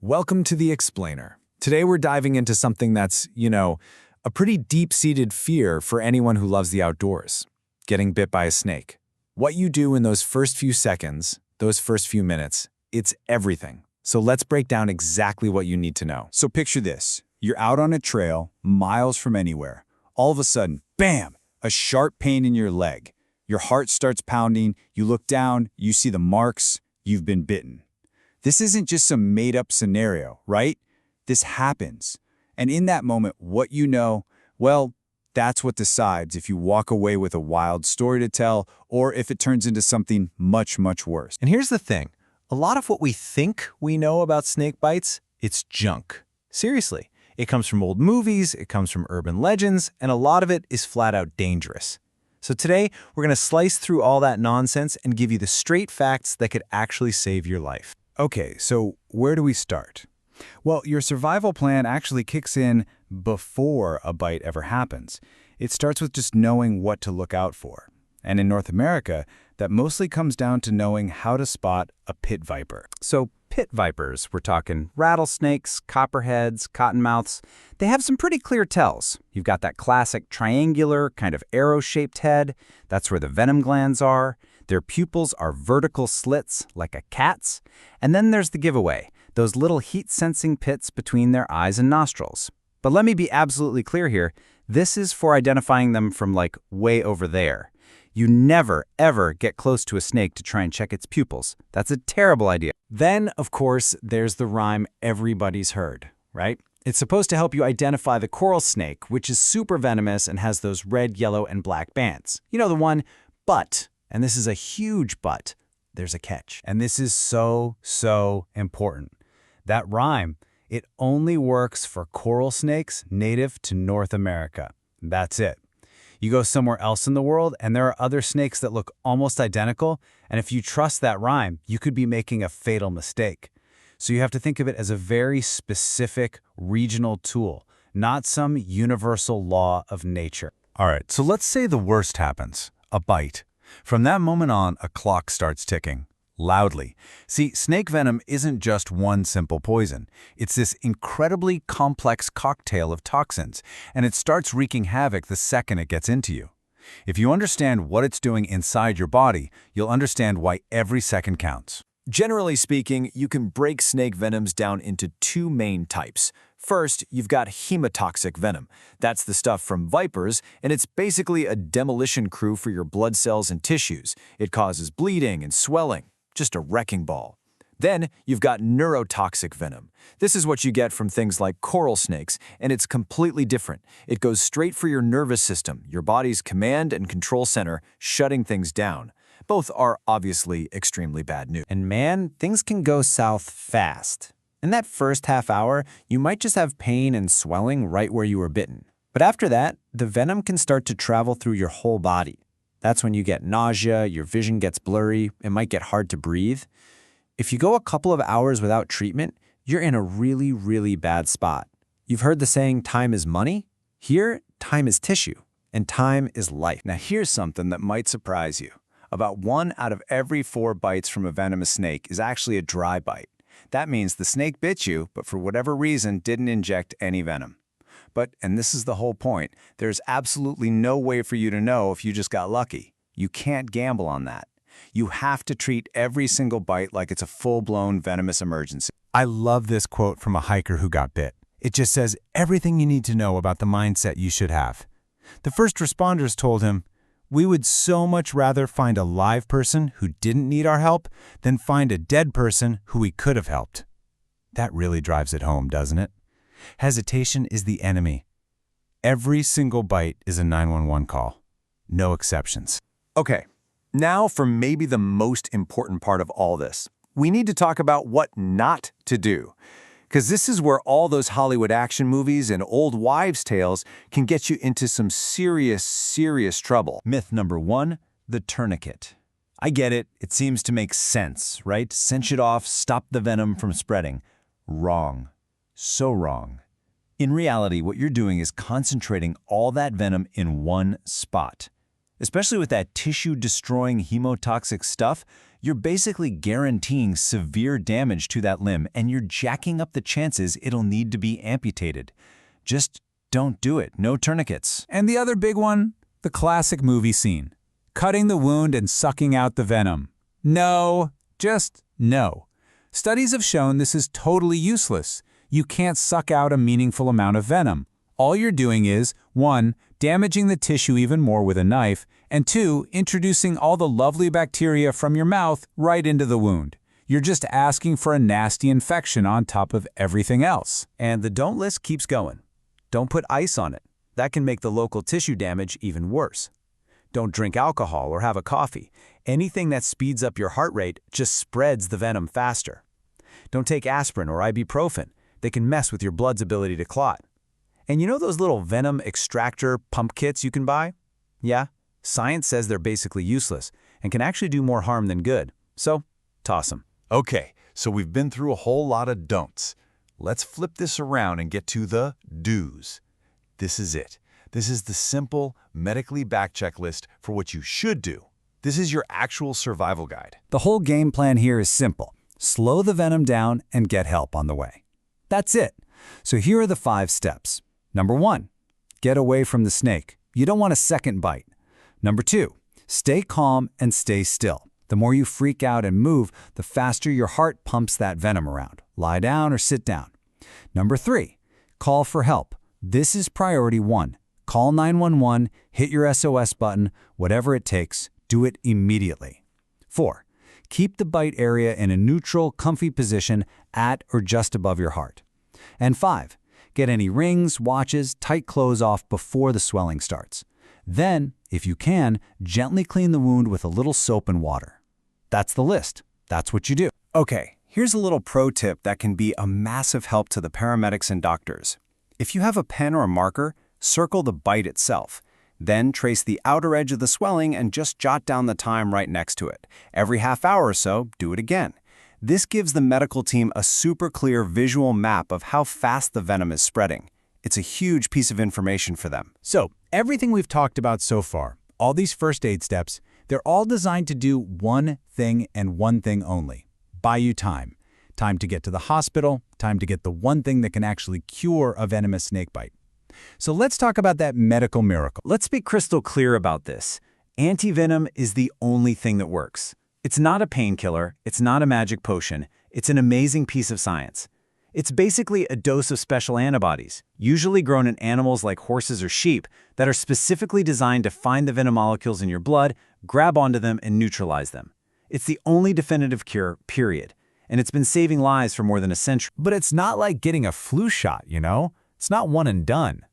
Welcome to The Explainer. Today we're diving into something that's, a pretty deep-seated fear for anyone who loves the outdoors: getting bit by a snake. What you do in those first few seconds, those first few minutes, it's everything. So let's break down exactly what you need to know. So picture this. You're out on a trail, miles from anywhere. All of a sudden, bam, a sharp pain in your leg. Your heart starts pounding, you look down, you see the marks, you've been bitten. This isn't just some made-up scenario, right? This happens. And in that moment, what you know, well, that's what decides if you walk away with a wild story to tell or if it turns into something much, much worse. And here's the thing. A lot of what we think we know about snake bites, it's junk. Seriously. It comes from old movies, it comes from urban legends, and a lot of it is flat out dangerous. So today, we're going to slice through all that nonsense and give you the straight facts that could actually save your life. Okay, so where do we start? Well, your survival plan actually kicks in before a bite ever happens. It starts with just knowing what to look out for. And in North America, that mostly comes down to knowing how to spot a pit viper. So pit vipers, we're talking rattlesnakes, copperheads, cottonmouths. They have some pretty clear tells. You've got that classic triangular, kind of arrow-shaped head. That's where the venom glands are. Their pupils are vertical slits, like a cat's. And then there's the giveaway, those little heat-sensing pits between their eyes and nostrils. But let me be absolutely clear here. This is for identifying them from, like, way over there. You never, ever get close to a snake to try and check its pupils. That's a terrible idea. Then, of course, there's the rhyme everybody's heard, right? It's supposed to help you identify the coral snake, which is super venomous and has those red, yellow, and black bands. You know the one, but, and this is a huge but, there's a catch. And this is so, so important. That rhyme, it only works for coral snakes native to North America. That's it. You go somewhere else in the world, and there are other snakes that look almost identical, and if you trust that rhyme, you could be making a fatal mistake. So you have to think of it as a very specific regional tool, not some universal law of nature. All right, so let's say the worst happens, a bite. From that moment on, a clock starts ticking. Loudly. See, snake venom isn't just one simple poison. It's this incredibly complex cocktail of toxins, and it starts wreaking havoc the second it gets into you. If you understand what it's doing inside your body, you'll understand why every second counts. Generally speaking, you can break snake venoms down into two main types. First, you've got hemotoxic venom. That's the stuff from vipers, and it's basically a demolition crew for your blood cells and tissues. It causes bleeding and swelling. Just a wrecking ball. Then you've got neurotoxic venom. This is what you get from things like coral snakes, and it's completely different. It goes straight for your nervous system, your body's command and control center, shutting things down. Both are obviously extremely bad news. And man, things can go south fast. In that first half hour, you might just have pain and swelling right where you were bitten. But after that, the venom can start to travel through your whole body. That's when you get nausea, your vision gets blurry, it might get hard to breathe. If you go a couple of hours without treatment, you're in a really, really bad spot. You've heard the saying, time is money? Here, time is tissue, and time is life. Now here's something that might surprise you. About 1 out of every 4 bites from a venomous snake is actually a dry bite. That means the snake bit you, but for whatever reason didn't inject any venom. But, and this is the whole point, there's absolutely no way for you to know if you just got lucky. You can't gamble on that. You have to treat every single bite like it's a full-blown venomous emergency. I love this quote from a hiker who got bit. It just says everything you need to know about the mindset you should have. The first responders told him, "We would so much rather find a live person who didn't need our help than find a dead person who we could have helped." That really drives it home, doesn't it? Hesitation is the enemy. Every single bite is a 911 call. No exceptions. Okay, now for maybe the most important part of all this. We need to talk about what not to do. Because this is where all those Hollywood action movies and old wives' tales can get you into some serious, serious trouble. Myth number 1, the tourniquet. I get it. It seems to make sense, right? Cinch it off, stop the venom from spreading. Wrong. So wrong. In reality, what you're doing is concentrating all that venom in one spot. Especially with that tissue-destroying hemotoxic stuff, you're basically guaranteeing severe damage to that limb, and you're jacking up the chances it'll need to be amputated. Just don't do it. No tourniquets. And the other big one, the classic movie scene. Cutting the wound and sucking out the venom. No, just no. Studies have shown this is totally useless. You can't suck out a meaningful amount of venom. All you're doing is, 1, damaging the tissue even more with a knife, and 2, introducing all the lovely bacteria from your mouth right into the wound. You're just asking for a nasty infection on top of everything else. And the don't list keeps going. Don't put ice on it. That can make the local tissue damage even worse. Don't drink alcohol or have a coffee. Anything that speeds up your heart rate just spreads the venom faster. Don't take aspirin or ibuprofen. They can mess with your blood's ability to clot. And you know those little venom extractor pump kits you can buy? Yeah, science says they're basically useless and can actually do more harm than good. So, toss them. Okay, so we've been through a whole lot of don'ts. Let's flip this around and get to the do's. This is it. This is the simple, medically backed checklist for what you should do. This is your actual survival guide. The whole game plan here is simple. Slow the venom down and get help on the way. That's it. So here are the 5 steps. Number 1, get away from the snake. You don't want a second bite. Number 2, stay calm and stay still. The more you freak out and move, the faster your heart pumps that venom around. Lie down or sit down. Number 3, call for help. This is priority 1. Call 911, hit your SOS button, whatever it takes, do it immediately. 4, keep the bite area in a neutral, comfy position at or just above your heart. And 5, get any rings, watches, tight clothes off before the swelling starts. Then, if you can, gently clean the wound with a little soap and water. That's the list. That's what you do. Okay, here's a little pro tip that can be a massive help to the paramedics and doctors. If you have a pen or a marker, circle the bite itself. Then trace the outer edge of the swelling and just jot down the time right next to it. Every half hour or so, do it again. This gives the medical team a super clear visual map of how fast the venom is spreading. It's a huge piece of information for them. So, everything we've talked about so far, all these first aid steps, they're all designed to do one thing and one thing only. Buy you time. Time to get to the hospital, time to get the one thing that can actually cure a venomous snakebite. So let's talk about that medical miracle. Let's be crystal clear about this. Antivenom is the only thing that works. It's not a painkiller, it's not a magic potion, it's an amazing piece of science. It's basically a dose of special antibodies, usually grown in animals like horses or sheep, that are specifically designed to find the venom molecules in your blood, grab onto them, and neutralize them. It's the only definitive cure, period. And it's been saving lives for more than a century. But it's not like getting a flu shot, you know? It's not one and done.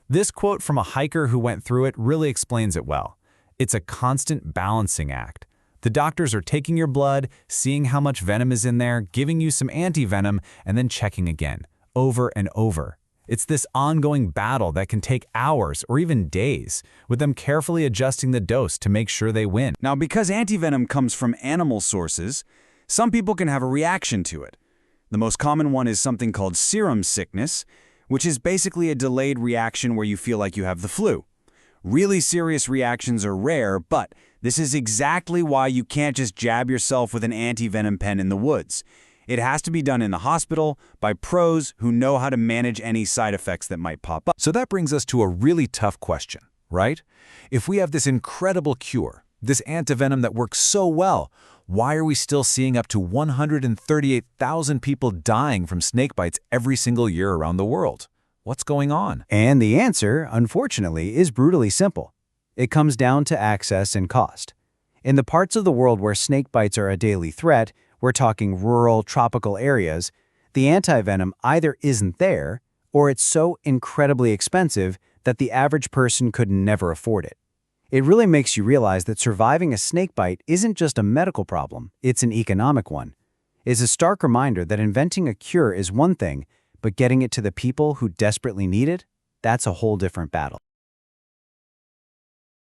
This quote from a hiker who went through it really explains it well. It's a constant balancing act. The doctors are taking your blood, seeing how much venom is in there, giving you some anti-venom, and then checking again, over and over. It's this ongoing battle that can take hours or even days, with them carefully adjusting the dose to make sure they win. Now, because antivenom comes from animal sources, some people can have a reaction to it. The most common one is something called serum sickness, which is basically a delayed reaction where you feel like you have the flu. Really serious reactions are rare, but this is exactly why you can't just jab yourself with an anti-venom pen in the woods. It has to be done in the hospital by pros who know how to manage any side effects that might pop up. So that brings us to a really tough question, right? If we have this incredible cure, this antivenom that works so well, why are we still seeing up to 138,000 people dying from snake bites every single year around the world? What's going on? And the answer, unfortunately, is brutally simple. It comes down to access and cost. In the parts of the world where snake bites are a daily threat, we're talking rural, tropical areas, the antivenom either isn't there, or it's so incredibly expensive that the average person could never afford it. It really makes you realize that surviving a snake bite isn't just a medical problem, it's an economic one. It's a stark reminder that inventing a cure is one thing, but getting it to the people who desperately need it, that's a whole different battle.